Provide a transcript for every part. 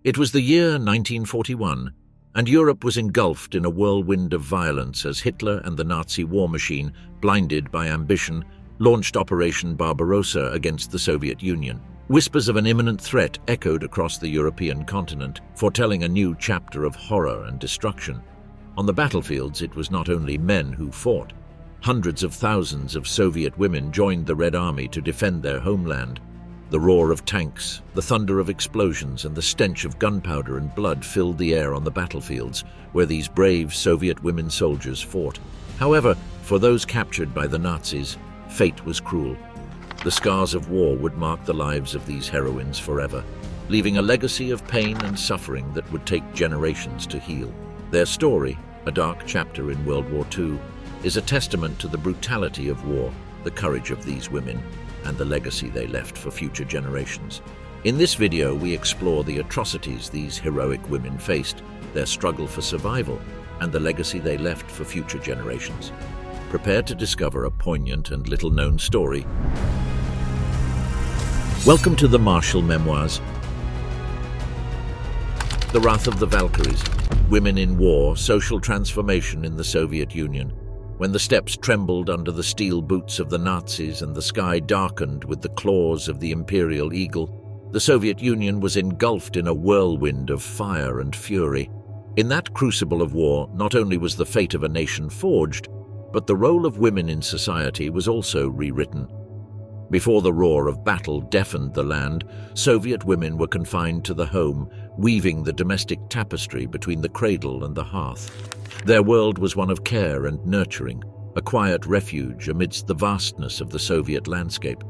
It was the year 1941, and Europe was engulfed in a whirlwind of violence as Hitler and the Nazi war machine, blinded by ambition, launched Operation Barbarossa against the Soviet Union. Whispers of an imminent threat echoed across the European continent, foretelling a new chapter of horror and destruction. On the battlefields, it was not only men who fought. Hundreds of thousands of Soviet women joined the Red Army to defend their homeland. The roar of tanks, the thunder of explosions, and the stench of gunpowder and blood filled the air on the battlefields where these brave Soviet women soldiers fought. However, for those captured by the Nazis, fate was cruel. The scars of war would mark the lives of these heroines forever, leaving a legacy of pain and suffering that would take generations to heal. Their story, a dark chapter in World War II, is a testament to the brutality of war, the courage of these women, and the legacy they left for future generations. In this video, we explore the atrocities these heroic women faced, their struggle for survival, and the legacy they left for future generations. Prepare to discover a poignant and little-known story. Welcome to the Martial Memoirs. The Wrath of the Valkyries, Women in War, Social Transformation in the Soviet Union. When the steppes trembled under the steel boots of the Nazis and the sky darkened with the claws of the imperial eagle, the Soviet Union was engulfed in a whirlwind of fire and fury. In that crucible of war, not only was the fate of a nation forged, but the role of women in society was also rewritten. Before the roar of battle deafened the land, Soviet women were confined to the home, weaving the domestic tapestry between the cradle and the hearth. Their world was one of care and nurturing, a quiet refuge amidst the vastness of the Soviet landscape.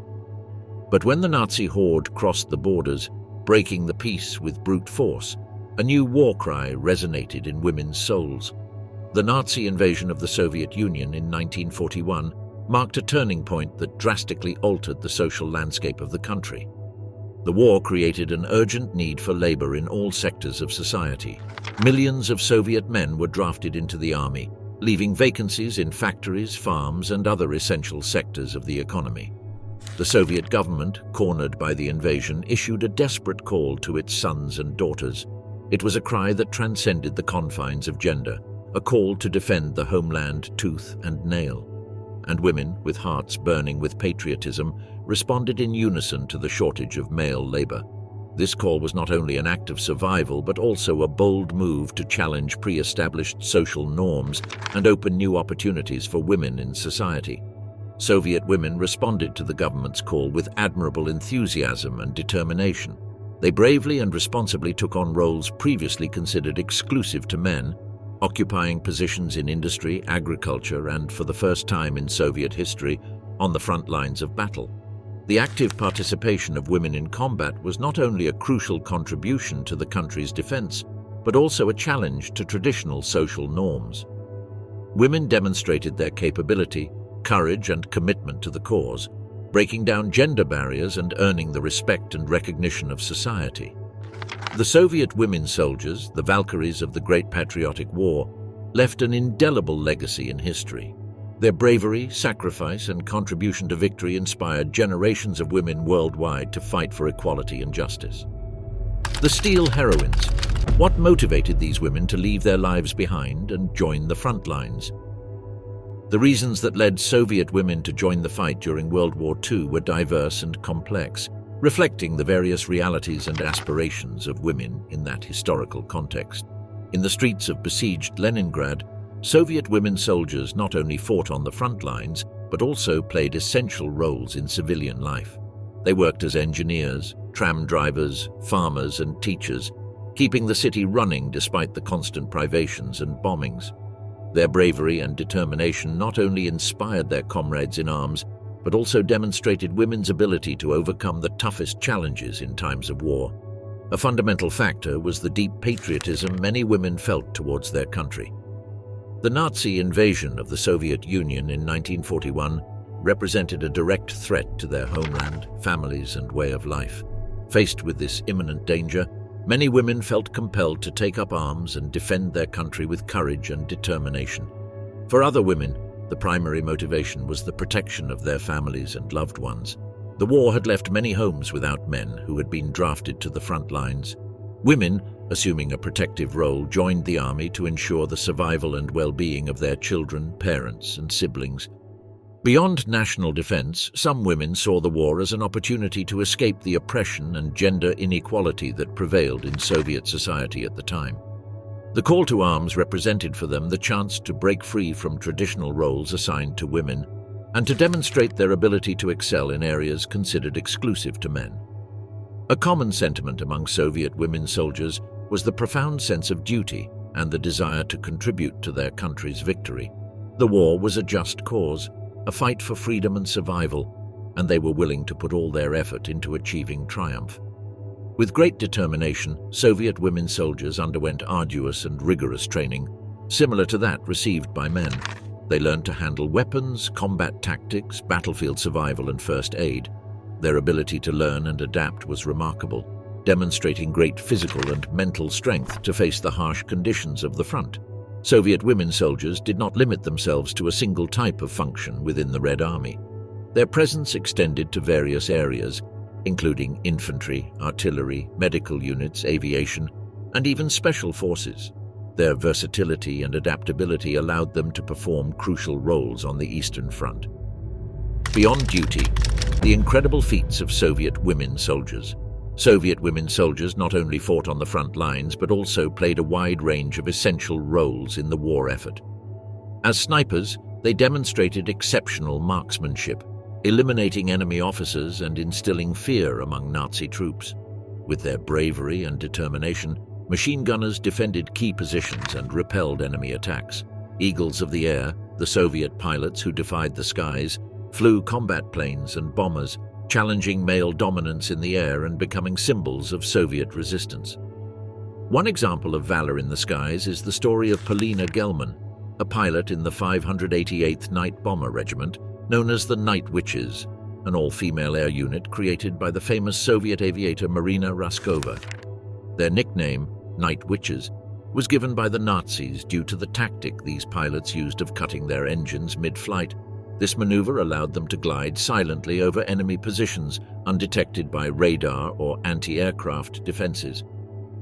But when the Nazi horde crossed the borders, breaking the peace with brute force, a new war cry resonated in women's souls. The Nazi invasion of the Soviet Union in 1941 marked a turning point that drastically altered the social landscape of the country. The war created an urgent need for labor in all sectors of society. Millions of Soviet men were drafted into the army, leaving vacancies in factories, farms, and other essential sectors of the economy. The Soviet government, cornered by the invasion, issued a desperate call to its sons and daughters. It was a cry that transcended the confines of gender, a call to defend the homeland tooth and nail. And women, with hearts burning with patriotism, responded in unison to the shortage of male labor. This call was not only an act of survival, but also a bold move to challenge pre-established social norms and open new opportunities for women in society. Soviet women responded to the government's call with admirable enthusiasm and determination. They bravely and responsibly took on roles previously considered exclusive to men, occupying positions in industry, agriculture, and, for the first time in Soviet history, on the front lines of battle. The active participation of women in combat was not only a crucial contribution to the country's defense, but also a challenge to traditional social norms. Women demonstrated their capability, courage, and commitment to the cause, breaking down gender barriers and earning the respect and recognition of society. The Soviet women soldiers, the Valkyries of the Great Patriotic War, left an indelible legacy in history. Their bravery, sacrifice, and contribution to victory inspired generations of women worldwide to fight for equality and justice. The Steel Heroines. What motivated these women to leave their lives behind and join the front lines? The reasons that led Soviet women to join the fight during World War II were diverse and complex, reflecting the various realities and aspirations of women in that historical context. In the streets of besieged Leningrad, Soviet women soldiers not only fought on the front lines, but also played essential roles in civilian life. They worked as engineers, tram drivers, farmers, and teachers, keeping the city running despite the constant privations and bombings. Their bravery and determination not only inspired their comrades in arms, but also demonstrated women's ability to overcome the toughest challenges in times of war. A fundamental factor was the deep patriotism many women felt towards their country. The Nazi invasion of the Soviet Union in 1941 represented a direct threat to their homeland, families, and way of life. Faced with this imminent danger, many women felt compelled to take up arms and defend their country with courage and determination. For other women, the primary motivation was the protection of their families and loved ones. The war had left many homes without men who had been drafted to the front lines. Women, assuming a protective role, joined the army to ensure the survival and well-being of their children, parents, and siblings. Beyond national defense, some women saw the war as an opportunity to escape the oppression and gender inequality that prevailed in Soviet society at the time. The call to arms represented for them the chance to break free from traditional roles assigned to women and to demonstrate their ability to excel in areas considered exclusive to men. A common sentiment among Soviet women soldiers was the profound sense of duty and the desire to contribute to their country's victory. The war was a just cause, a fight for freedom and survival, and they were willing to put all their effort into achieving triumph. With great determination, Soviet women soldiers underwent arduous and rigorous training, similar to that received by men. They learned to handle weapons, combat tactics, battlefield survival, and first aid. Their ability to learn and adapt was remarkable, demonstrating great physical and mental strength to face the harsh conditions of the front. Soviet women soldiers did not limit themselves to a single type of function within the Red Army. Their presence extended to various areas, including infantry, artillery, medical units, aviation, and even special forces. Their versatility and adaptability allowed them to perform crucial roles on the Eastern Front. Beyond duty, the incredible feats of Soviet women soldiers. Soviet women soldiers not only fought on the front lines but also played a wide range of essential roles in the war effort. As snipers, they demonstrated exceptional marksmanship, eliminating enemy officers and instilling fear among Nazi troops. With their bravery and determination, machine gunners defended key positions and repelled enemy attacks. Eagles of the air, the Soviet pilots who defied the skies, flew combat planes and bombers, challenging male dominance in the air and becoming symbols of Soviet resistance. One example of valor in the skies is the story of Polina Gelman, a pilot in the 588th Night Bomber Regiment, known as the Night Witches, an all-female air unit created by the famous Soviet aviator Marina Raskova. Their nickname, Night Witches, was given by the Nazis due to the tactic these pilots used of cutting their engines mid-flight. This maneuver allowed them to glide silently over enemy positions, undetected by radar or anti-aircraft defenses.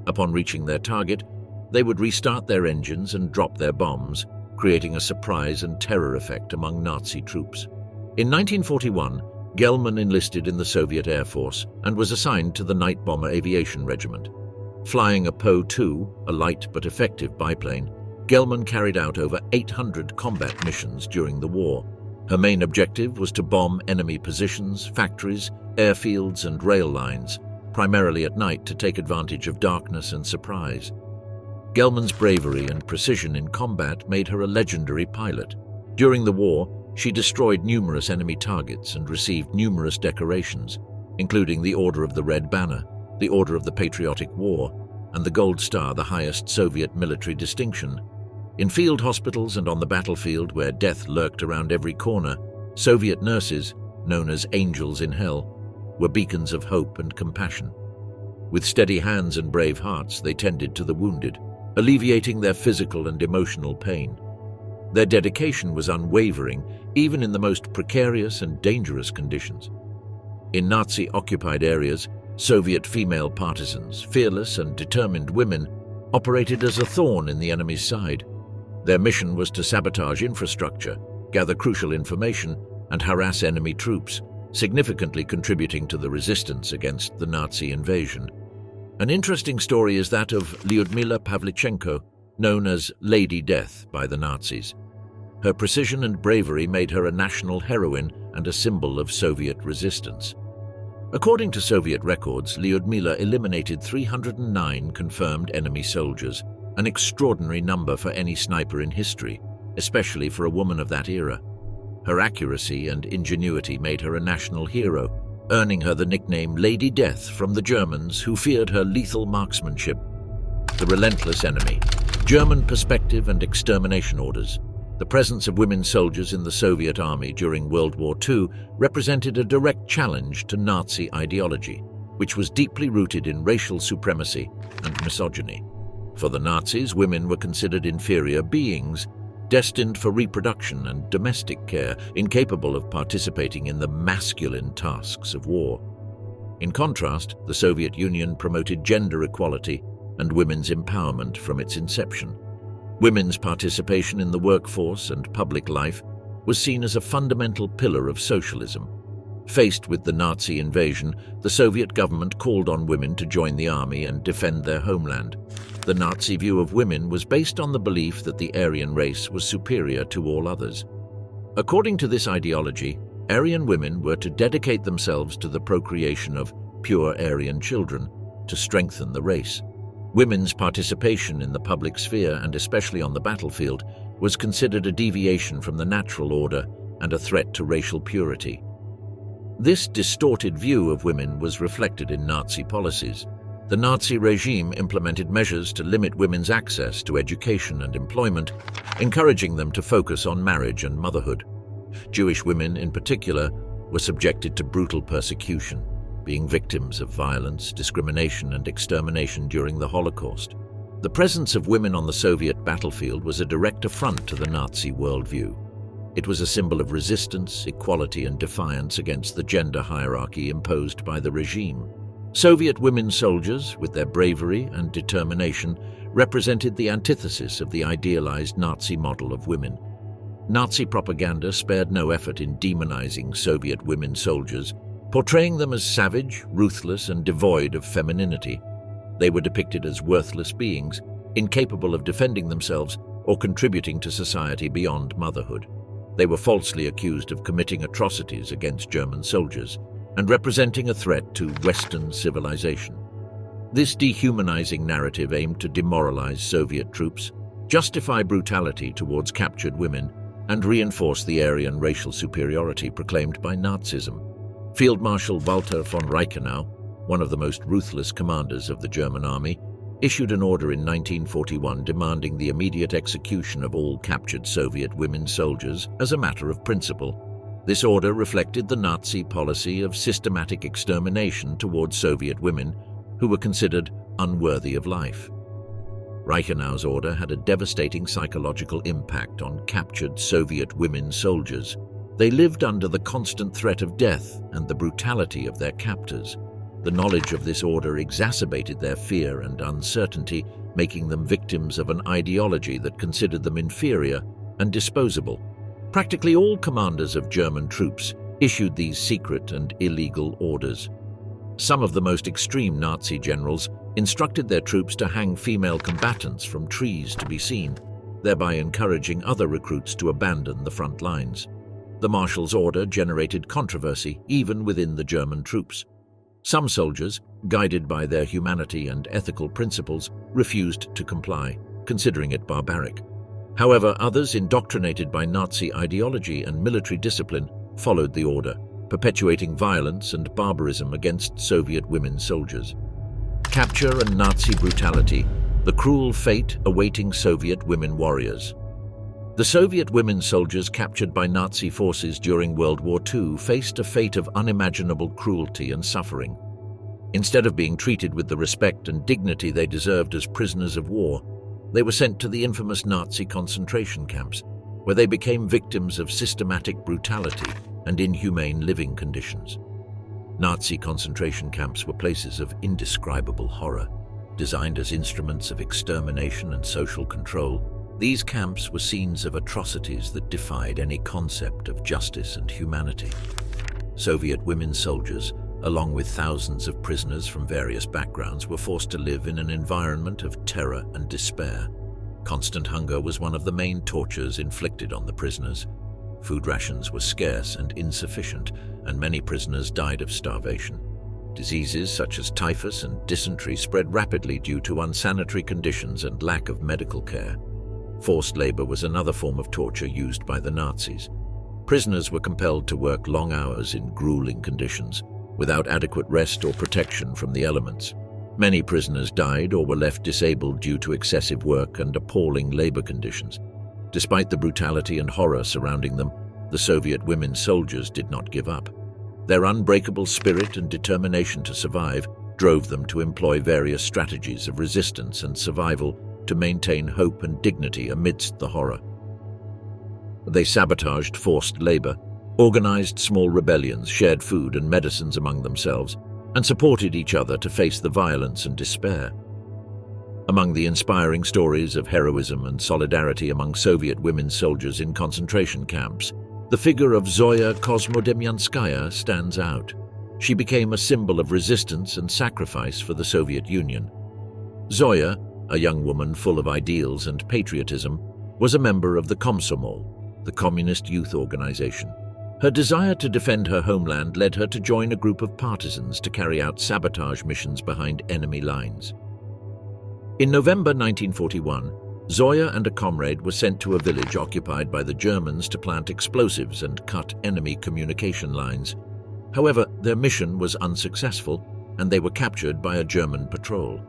Upon reaching their target, they would restart their engines and drop their bombs, creating a surprise and terror effect among Nazi troops. In 1941, Gelman enlisted in the Soviet Air Force and was assigned to the Night Bomber Aviation Regiment. Flying a Po-2, a light but effective biplane, Gelman carried out over 800 combat missions during the war. Her main objective was to bomb enemy positions, factories, airfields, and rail lines, primarily at night to take advantage of darkness and surprise. Gelman's bravery and precision in combat made her a legendary pilot. During the war, she destroyed numerous enemy targets and received numerous decorations, including the Order of the Red Banner, the Order of the Patriotic War, and the Gold Star, the highest Soviet military distinction. In field hospitals and on the battlefield where death lurked around every corner, Soviet nurses, known as angels in hell, were beacons of hope and compassion. With steady hands and brave hearts, they tended to the wounded, alleviating their physical and emotional pain. Their dedication was unwavering, even in the most precarious and dangerous conditions. In Nazi-occupied areas, Soviet female partisans, fearless and determined women, operated as a thorn in the enemy's side. Their mission was to sabotage infrastructure, gather crucial information, and harass enemy troops, significantly contributing to the resistance against the Nazi invasion. An interesting story is that of Lyudmila Pavlichenko, known as Lady Death by the Nazis. Her precision and bravery made her a national heroine and a symbol of Soviet resistance. According to Soviet records, Lyudmila eliminated 309 confirmed enemy soldiers, an extraordinary number for any sniper in history, especially for a woman of that era. Her accuracy and ingenuity made her a national hero, earning her the nickname Lady Death from the Germans who feared her lethal marksmanship. The Relentless enemy, German perspective and extermination orders. The presence of women soldiers in the Soviet army during World War II represented a direct challenge to Nazi ideology, which was deeply rooted in racial supremacy and misogyny. For the Nazis, women were considered inferior beings, destined for reproduction and domestic care, incapable of participating in the masculine tasks of war. In contrast, the Soviet Union promoted gender equality and women's empowerment from its inception. Women's participation in the workforce and public life was seen as a fundamental pillar of socialism. Faced with the Nazi invasion, the Soviet government called on women to join the army and defend their homeland. The Nazi view of women was based on the belief that the Aryan race was superior to all others. According to this ideology, Aryan women were to dedicate themselves to the procreation of pure Aryan children to strengthen the race. Women's participation in the public sphere, and especially on the battlefield, was considered a deviation from the natural order and a threat to racial purity. This distorted view of women was reflected in Nazi policies. The Nazi regime implemented measures to limit women's access to education and employment, encouraging them to focus on marriage and motherhood. Jewish women, in particular, were subjected to brutal persecution, being victims of violence, discrimination, and extermination during the Holocaust. The presence of women on the Soviet battlefield was a direct affront to the Nazi worldview. It was a symbol of resistance, equality, and defiance against the gender hierarchy imposed by the regime. Soviet women soldiers, with their bravery and determination, represented the antithesis of the idealized Nazi model of women. Nazi propaganda spared no effort in demonizing Soviet women soldiers, portraying them as savage, ruthless, and devoid of femininity. They were depicted as worthless beings, incapable of defending themselves or contributing to society beyond motherhood. They were falsely accused of committing atrocities against German soldiers and representing a threat to Western civilization. This dehumanizing narrative aimed to demoralize Soviet troops, justify brutality towards captured women, and reinforce the Aryan racial superiority proclaimed by Nazism. Field Marshal Walter von Reichenau, one of the most ruthless commanders of the German army, issued an order in 1941 demanding the immediate execution of all captured Soviet women soldiers as a matter of principle. This order reflected the Nazi policy of systematic extermination towards Soviet women who were considered unworthy of life. Reichenau's order had a devastating psychological impact on captured Soviet women soldiers. They lived under the constant threat of death and the brutality of their captors. The knowledge of this order exacerbated their fear and uncertainty, making them victims of an ideology that considered them inferior and disposable. Practically all commanders of German troops issued these secret and illegal orders. Some of the most extreme Nazi generals instructed their troops to hang female combatants from trees to be seen, thereby encouraging other recruits to abandon the front lines. The marshal's order generated controversy even within the German troops. Some soldiers, guided by their humanity and ethical principles, refused to comply, considering it barbaric. However, others, indoctrinated by Nazi ideology and military discipline, followed the order, perpetuating violence and barbarism against Soviet women soldiers. Capture and Nazi brutality, the cruel fate awaiting Soviet women warriors. The Soviet women soldiers captured by Nazi forces during World War II faced a fate of unimaginable cruelty and suffering. Instead of being treated with the respect and dignity they deserved as prisoners of war, they were sent to the infamous Nazi concentration camps, where they became victims of systematic brutality and inhumane living conditions. Nazi concentration camps were places of indescribable horror, designed as instruments of extermination and social control. These camps were scenes of atrocities that defied any concept of justice and humanity. Soviet women soldiers, along with thousands of prisoners from various backgrounds, were forced to live in an environment of terror and despair. Constant hunger was one of the main tortures inflicted on the prisoners. Food rations were scarce and insufficient, and many prisoners died of starvation. Diseases such as typhus and dysentery spread rapidly due to unsanitary conditions and lack of medical care. Forced labor was another form of torture used by the Nazis. Prisoners were compelled to work long hours in grueling conditions, without adequate rest or protection from the elements. Many prisoners died or were left disabled due to excessive work and appalling labor conditions. Despite the brutality and horror surrounding them, the Soviet women soldiers did not give up. Their unbreakable spirit and determination to survive drove them to employ various strategies of resistance and survival to maintain hope and dignity amidst the horror. They sabotaged forced labor, organized small rebellions, shared food and medicines among themselves, and supported each other to face the violence and despair. Among the inspiring stories of heroism and solidarity among Soviet women soldiers in concentration camps, the figure of Zoya Kosmodemyanskaya stands out. She became a symbol of resistance and sacrifice for the Soviet Union. Zoya, a young woman full of ideals and patriotism, was a member of the Komsomol, the communist youth organization. Her desire to defend her homeland led her to join a group of partisans to carry out sabotage missions behind enemy lines. In November 1941, Zoya and a comrade were sent to a village occupied by the Germans to plant explosives and cut enemy communication lines. However, their mission was unsuccessful, and they were captured by a German patrol.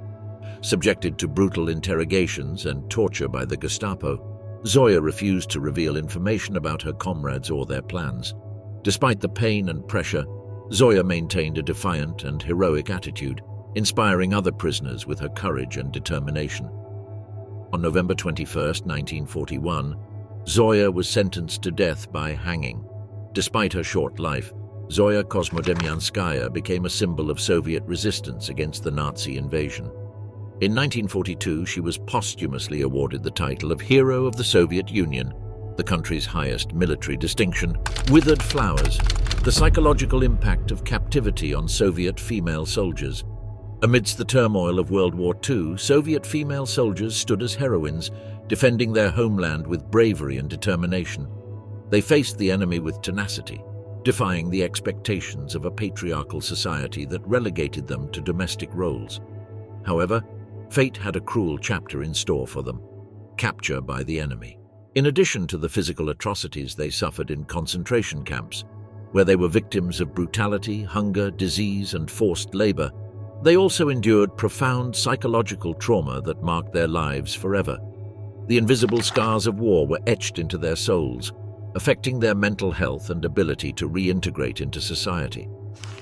Subjected to brutal interrogations and torture by the Gestapo, Zoya refused to reveal information about her comrades or their plans. Despite the pain and pressure, Zoya maintained a defiant and heroic attitude, inspiring other prisoners with her courage and determination. On November 21, 1941, Zoya was sentenced to death by hanging. Despite her short life, Zoya Kosmodemyanskaya became a symbol of Soviet resistance against the Nazi invasion. In 1942, she was posthumously awarded the title of Hero of the Soviet Union, the country's highest military distinction. Withered flowers, the psychological impact of captivity on Soviet female soldiers. Amidst the turmoil of World War II, Soviet female soldiers stood as heroines, defending their homeland with bravery and determination. They faced the enemy with tenacity, defying the expectations of a patriarchal society that relegated them to domestic roles. However, fate had a cruel chapter in store for them: capture by the enemy. In addition to the physical atrocities they suffered in concentration camps, where they were victims of brutality, hunger, disease, and forced labor, they also endured profound psychological trauma that marked their lives forever. The invisible scars of war were etched into their souls, affecting their mental health and ability to reintegrate into society.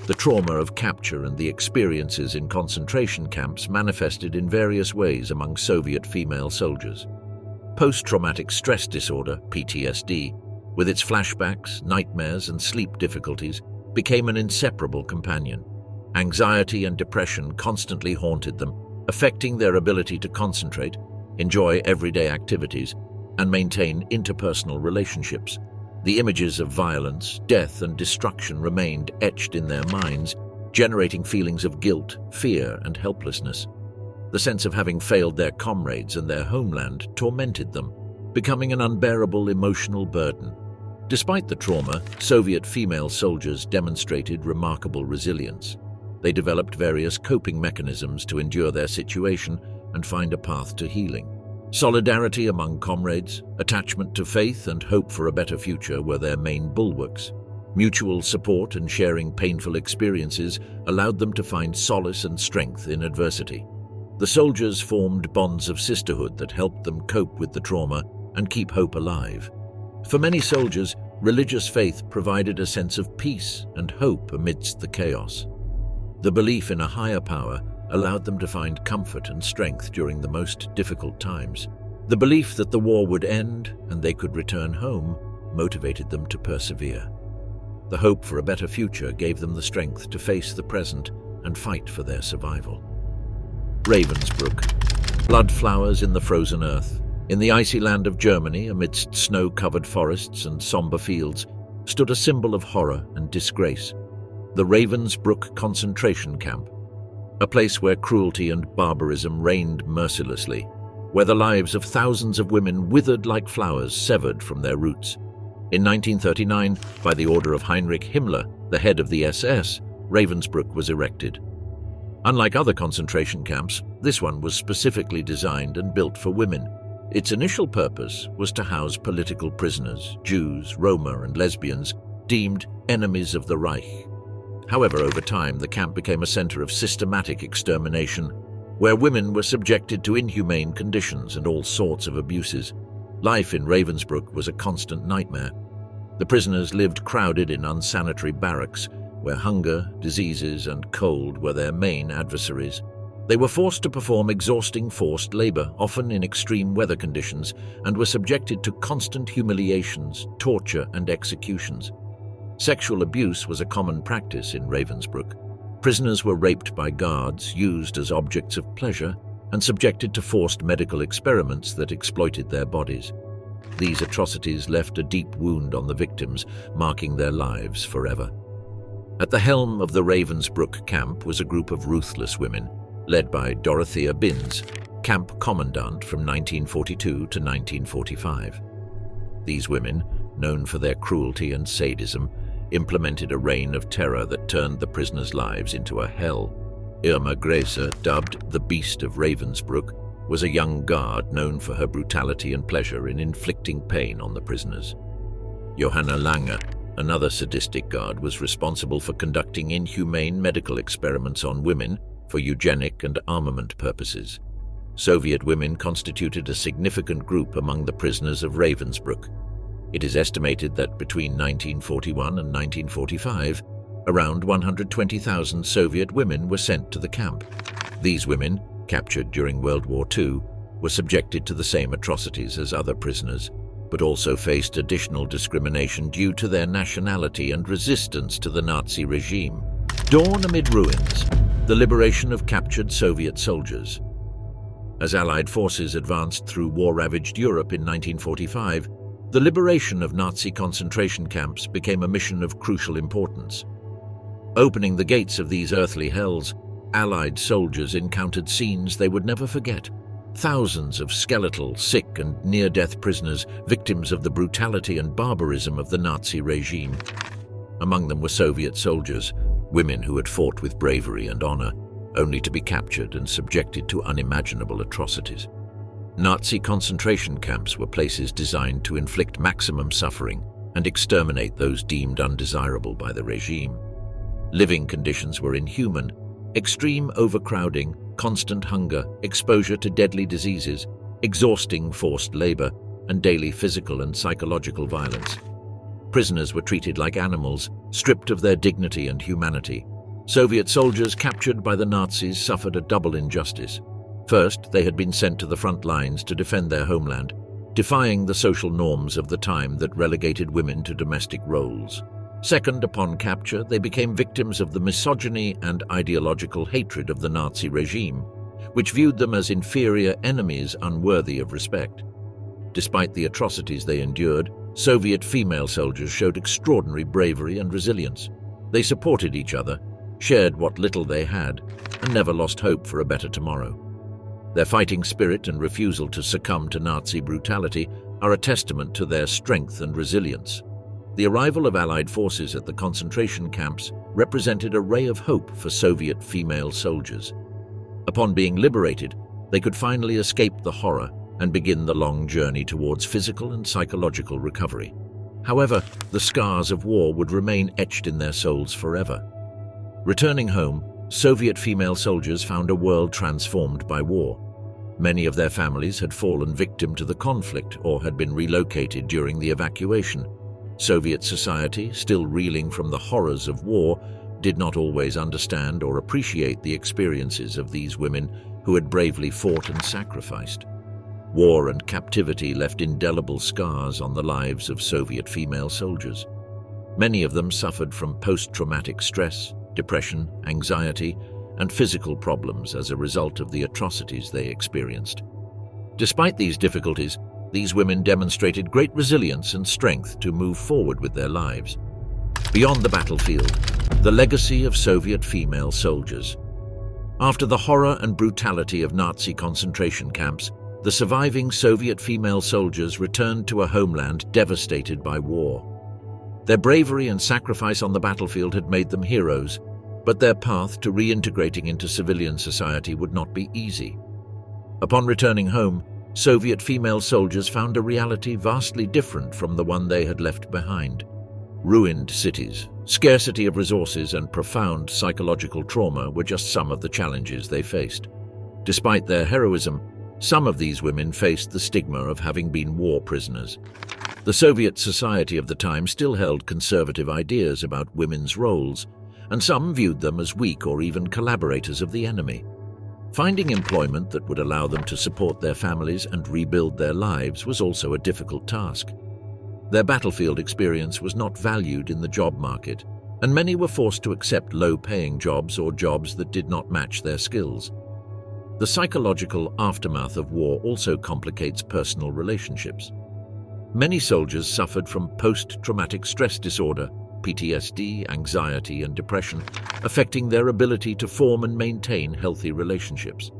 The trauma of capture and the experiences in concentration camps manifested in various ways among Soviet female soldiers. Post-traumatic stress disorder, PTSD, with its flashbacks, nightmares, and sleep difficulties, became an inseparable companion. Anxiety and depression constantly haunted them, affecting their ability to concentrate, enjoy everyday activities, and maintain interpersonal relationships. The images of violence, death, and destruction remained etched in their minds, generating feelings of guilt, fear, and helplessness. The sense of having failed their comrades and their homeland tormented them, becoming an unbearable emotional burden. Despite the trauma, Soviet female soldiers demonstrated remarkable resilience. They developed various coping mechanisms to endure their situation and find a path to healing. Solidarity among comrades, attachment to faith, and hope for a better future were their main bulwarks. Mutual support and sharing painful experiences allowed them to find solace and strength in adversity. The soldiers formed bonds of sisterhood that helped them cope with the trauma and keep hope alive. For many soldiers, religious faith provided a sense of peace and hope amidst the chaos. The belief in a higher power allowed them to find comfort and strength during the most difficult times. The belief that the war would end and they could return home motivated them to persevere. The hope for a better future gave them the strength to face the present and fight for their survival. Ravensbrück. Blood flowers in the frozen earth. In the icy land of Germany, amidst snow-covered forests and somber fields, stood a symbol of horror and disgrace: the Ravensbrück concentration camp, a place where cruelty and barbarism reigned mercilessly, where the lives of thousands of women withered like flowers severed from their roots. In 1939, by the order of Heinrich Himmler, the head of the SS, Ravensbrück was erected. Unlike other concentration camps, this one was specifically designed and built for women. Its initial purpose was to house political prisoners, Jews, Roma, and lesbians, deemed enemies of the Reich. However, over time, the camp became a center of systematic extermination, where women were subjected to inhumane conditions and all sorts of abuses. Life in Ravensbrück was a constant nightmare. The prisoners lived crowded in unsanitary barracks, where hunger, diseases, and cold were their main adversaries. They were forced to perform exhausting forced labor, often in extreme weather conditions, and were subjected to constant humiliations, torture, and executions. Sexual abuse was a common practice in Ravensbrück. Prisoners were raped by guards, used as objects of pleasure, and subjected to forced medical experiments that exploited their bodies. These atrocities left a deep wound on the victims, marking their lives forever. At the helm of the Ravensbrück camp was a group of ruthless women, led by Dorothea Binz, camp commandant from 1942 to 1945. These women, known for their cruelty and sadism, implemented a reign of terror that turned the prisoners' lives into a hell. Irma Gräse, dubbed the Beast of Ravensbrück, was a young guard known for her brutality and pleasure in inflicting pain on the prisoners. Johanna Lange, another sadistic guard, was responsible for conducting inhumane medical experiments on women for eugenic and armament purposes. Soviet women constituted a significant group among the prisoners of Ravensbrück. It is estimated that between 1941 and 1945, around 120,000 Soviet women were sent to the camp. These women, captured during World War II, were subjected to the same atrocities as other prisoners, but also faced additional discrimination due to their nationality and resistance to the Nazi regime. Dawn amid ruins, the liberation of captured Soviet soldiers. As Allied forces advanced through war-ravaged Europe in 1945, the liberation of Nazi concentration camps became a mission of crucial importance. Opening the gates of these earthly hells, Allied soldiers encountered scenes they would never forget. Thousands of skeletal, sick and near-death prisoners, victims of the brutality and barbarism of the Nazi regime. Among them were Soviet soldiers, women who had fought with bravery and honor, only to be captured and subjected to unimaginable atrocities. Nazi concentration camps were places designed to inflict maximum suffering and exterminate those deemed undesirable by the regime. Living conditions were inhuman. Extreme overcrowding, constant hunger, exposure to deadly diseases, exhausting forced labor, and daily physical and psychological violence. Prisoners were treated like animals, stripped of their dignity and humanity. Soviet soldiers captured by the Nazis suffered a double injustice. First, they had been sent to the front lines to defend their homeland, defying the social norms of the time that relegated women to domestic roles. Second, upon capture, they became victims of the misogyny and ideological hatred of the Nazi regime, which viewed them as inferior enemies unworthy of respect. Despite the atrocities they endured, Soviet female soldiers showed extraordinary bravery and resilience. They supported each other, shared what little they had, and never lost hope for a better tomorrow. Their fighting spirit and refusal to succumb to Nazi brutality are a testament to their strength and resilience. The arrival of Allied forces at the concentration camps represented a ray of hope for Soviet female soldiers. Upon being liberated, they could finally escape the horror and begin the long journey towards physical and psychological recovery. However, the scars of war would remain etched in their souls forever. Returning home, Soviet female soldiers found a world transformed by war. Many of their families had fallen victim to the conflict or had been relocated during the evacuation. Soviet society, still reeling from the horrors of war, did not always understand or appreciate the experiences of these women who had bravely fought and sacrificed. War and captivity left indelible scars on the lives of Soviet female soldiers. Many of them suffered from post-traumatic stress, depression, anxiety, and physical problems as a result of the atrocities they experienced. Despite these difficulties, these women demonstrated great resilience and strength to move forward with their lives. Beyond the battlefield, the legacy of Soviet female soldiers. After the horror and brutality of Nazi concentration camps, the surviving Soviet female soldiers returned to a homeland devastated by war. Their bravery and sacrifice on the battlefield had made them heroes, but their path to reintegrating into civilian society would not be easy. Upon returning home, Soviet female soldiers found a reality vastly different from the one they had left behind. Ruined cities, scarcity of resources, and profound psychological trauma were just some of the challenges they faced. Despite their heroism, some of these women faced the stigma of having been war prisoners. The Soviet society of the time still held conservative ideas about women's roles, and some viewed them as weak or even collaborators of the enemy. Finding employment that would allow them to support their families and rebuild their lives was also a difficult task. Their battlefield experience was not valued in the job market, and many were forced to accept low-paying jobs or jobs that did not match their skills. The psychological aftermath of war also complicates personal relationships. Many soldiers suffered from post-traumatic stress disorder, PTSD, anxiety, and depression, affecting their ability to form and maintain healthy relationships.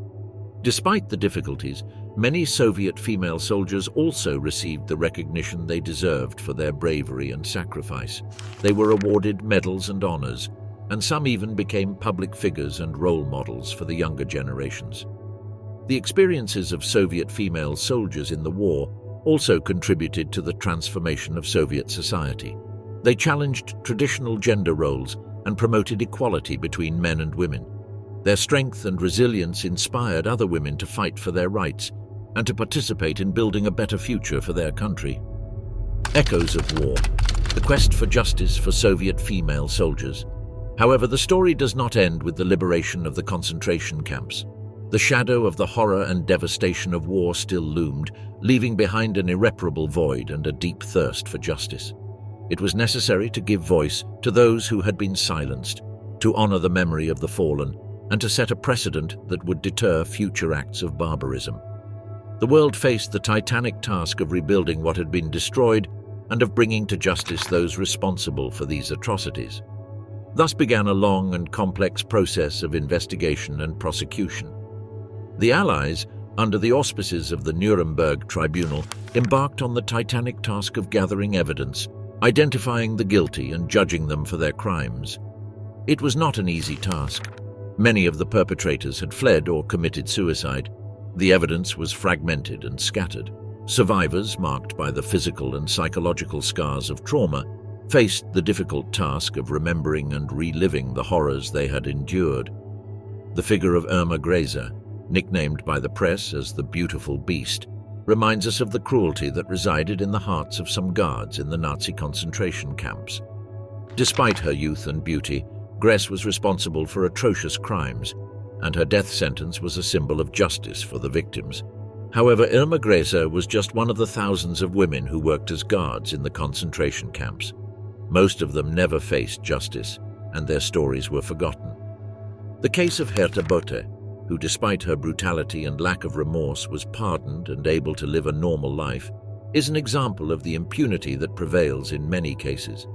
Despite the difficulties, many Soviet female soldiers also received the recognition they deserved for their bravery and sacrifice. They were awarded medals and honors, and some even became public figures and role models for the younger generations. The experiences of Soviet female soldiers in the war also contributed to the transformation of Soviet society. They challenged traditional gender roles and promoted equality between men and women. Their strength and resilience inspired other women to fight for their rights and to participate in building a better future for their country. Echoes of war: the quest for justice for Soviet female soldiers. However, the story does not end with the liberation of the concentration camps. The shadow of the horror and devastation of war still loomed, leaving behind an irreparable void and a deep thirst for justice. It was necessary to give voice to those who had been silenced, to honor the memory of the fallen, and to set a precedent that would deter future acts of barbarism. The world faced the titanic task of rebuilding what had been destroyed and of bringing to justice those responsible for these atrocities. Thus began a long and complex process of investigation and prosecution. The Allies, under the auspices of the Nuremberg Tribunal, embarked on the titanic task of gathering evidence, identifying the guilty and judging them for their crimes. It was not an easy task. Many of the perpetrators had fled or committed suicide. The evidence was fragmented and scattered. Survivors, marked by the physical and psychological scars of trauma, faced the difficult task of remembering and reliving the horrors they had endured. The figure of Irma Gräser, nicknamed by the press as the Beautiful Beast, reminds us of the cruelty that resided in the hearts of some guards in the Nazi concentration camps. Despite her youth and beauty, Gräs was responsible for atrocious crimes, and her death sentence was a symbol of justice for the victims. However, Irma Gräser was just one of the thousands of women who worked as guards in the concentration camps. Most of them never faced justice, and their stories were forgotten. The case of Herta Bote, who despite her brutality and lack of remorse was pardoned and able to live a normal life, is an example of the impunity that prevails in many cases.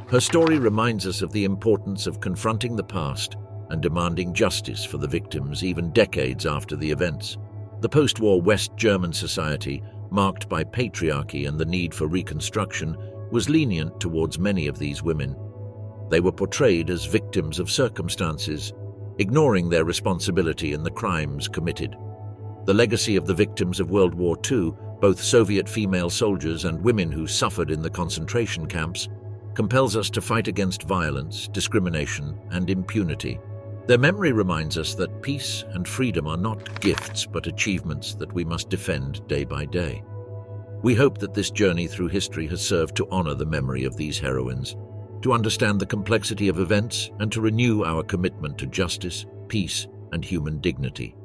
Her story reminds us of the importance of confronting the past and demanding justice for the victims even decades after the events. The post-war West German society, marked by patriarchy and the need for reconstruction, was lenient towards many of these women. They were portrayed as victims of circumstances, ignoring their responsibility in the crimes committed. The legacy of the victims of World War II, both Soviet female soldiers and women who suffered in the concentration camps, compels us to fight against violence, discrimination, and impunity. Their memory reminds us that peace and freedom are not gifts but achievements that we must defend day by day. We hope that this journey through history has served to honor the memory of these heroines, to understand the complexity of events, and to renew our commitment to justice, peace, and human dignity.